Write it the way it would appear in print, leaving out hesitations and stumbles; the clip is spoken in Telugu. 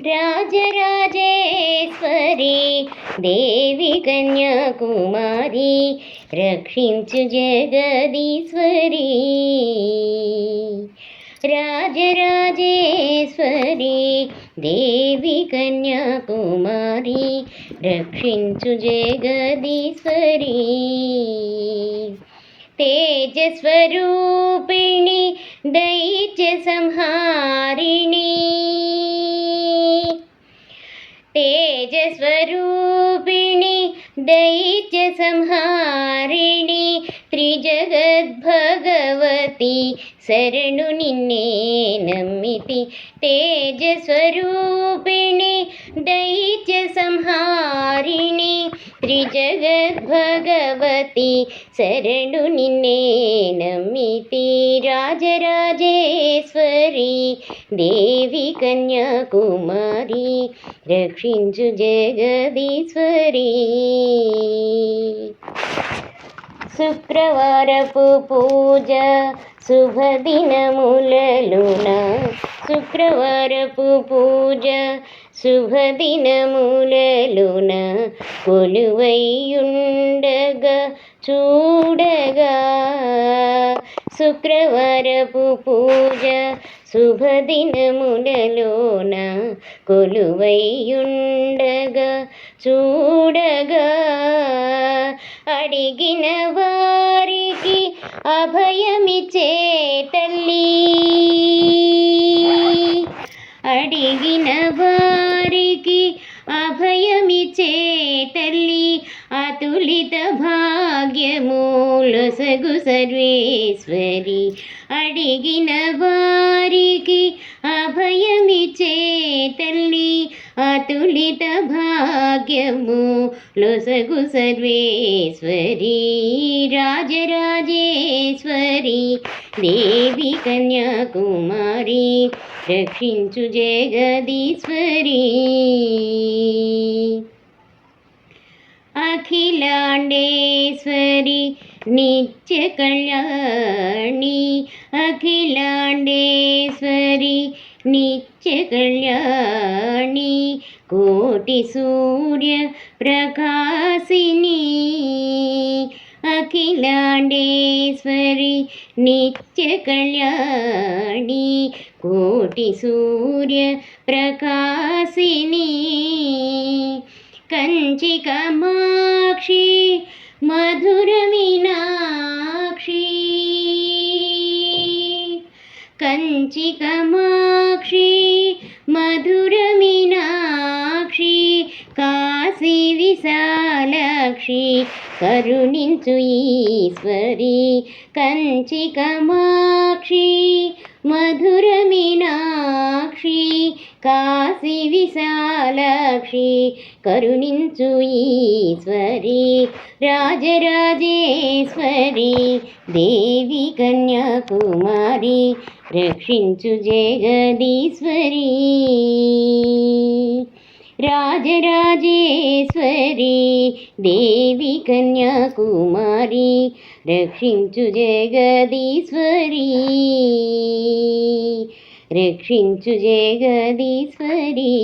రాజరాజేశ్వరి దేవి కన్యాకుమారి రక్షించు జగదీశ్వరి. రాజరాజేశ్వరి దేవి కన్యాకుమారి రక్షించు జగదీశ్వరి. తేజస్వరూపిణి దైత్య సంహారిణి. తేజస్వరూపిణి దైత్య సంహారిణి త్రిజగద్భగవతి శరణు నిన్నే నమ్మితి. తేజస్వరూపిణి దైత్య సంహారిణి త్రిజగద్భగవతి శరణు నిన్నే నమ్మితి. రాజరాజేశ్వరి దేవి కన్యాకుమారి రక్షించు జగదీశ్వరి. శుక్రవారపు పూజ శుభదినములలోన. శుక్రవారపు పూజ శుభదినములలోన కొలువైయుండగా చూడగా. శుక్రవారపు పూజ శుభదినములలోన కొలువైయుండగా చూడగా. అడిగిన వారికి అభయమిచ్చే తల్లి. అడిగిన వారికి అభయమిచ్చే తల్లి. అతులిత భాగ్యములొసగు సర్వేశ్వరి. అడిగిన వారికి అభయమిచ్చే తల్లి. అతులిత భాగ్యములొసగు సర్వేశ్వరి. రాజరాజేశ్వరి దేవి కన్యాకుమారి రక్షించు జగదీశ్వరి. అఖిలాండేశ్వరి నిత్య కళ్యాణి. అఖిలాండేశ్వరి నిత్య కళ్యాణి కోటి సూర్య ప్రకాశిని. అఖిలాండేశ్వరి నిత్య కళ్యాణి కోటి సూర్య ప్రకాశిని. కంచి కామాక్షి మధుర మీనాక్షి. కంచి కామాక్షి మధుర మీనాక్షి కాశీ విశాలాక్షి కరుణించు ఈశ్వరి. కంచి కామాక్షి మధుర మీనాక్షి కాశీ విశాలాక్షి కరుణించు ఈశ్వరి. రాజరాజేశ్వరి దేవి కన్యాకుమారి రక్షించు జగదీశ్వరి. రాజరాజేశ్వరి దేవి కన్యాకుమారి రక్షించు జగదీశ్వరి. రక్షించు జగదీశ్వరి.